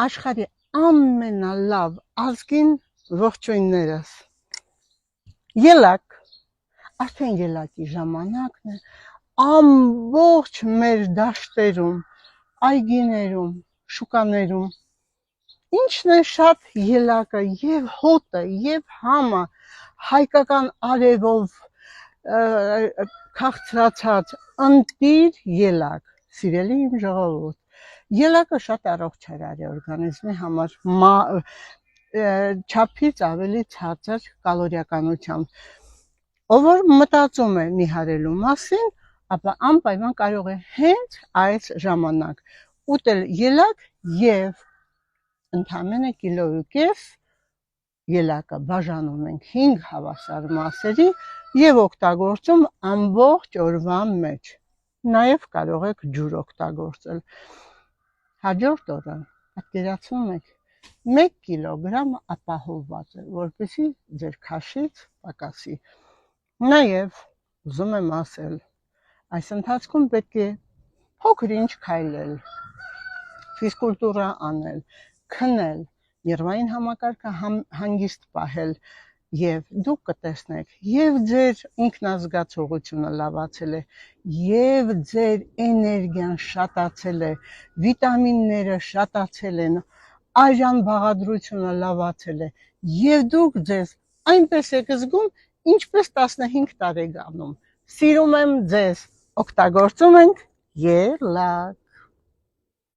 Աշխարհի ամենալավ ազգին ողջույններս։ Ելակ, արդեն ելակի ժամանակն է, ամբողջ մեր դաշտերում, այգիներում, շուկաներում, ինչն է շատ ելակը եւ հոտը եւ համը, հայկական արևով քաղցրացած ընտիր ելակ, սիրելի իմ ժողովուրդ, ելակը շատ առողջ է օրգանիզմի համար, չափից ավելի ցածր կալորիականությամբ, ով որ մտածում է նիհարելու մասին, ապա անպայման կարող է հենց այս ժամանակ ուտել ելակ եւ ընդամենը կիլոյու կես ելակը բաժանում ենք 5 հավասար մասերի եւ օգտագործում ամբողջ օրվա մեջ։ Նաեւ կարող եք ջուր օգտագործել։ Հաջորդ օրը պատկերացնում եք 1 կիլոգրամ ապահովված է, որպեսզի ձեր քաշից պակասի։ Նաեւ ուզում եմ ասել, այս ընթացքում պետք է փոքր-ինչ քայլել, ֆիզկուլտուրա անել, քնել, ներվային համակարգը հանգիստ պահել եւ դուք կտեսնեք եւ ձեր ինքնազգացողությունը լավացել է եւ ձեր էներգիան շատացել է, վիտամինները շատացել են, այժմ բաղադրությունը լավացել է եւ դուք ձեզ այնպես եք զգում, ինչպես 15 տարեկանում։ Սիրում եմ ձեզ, օգտագործում ենք ելակ։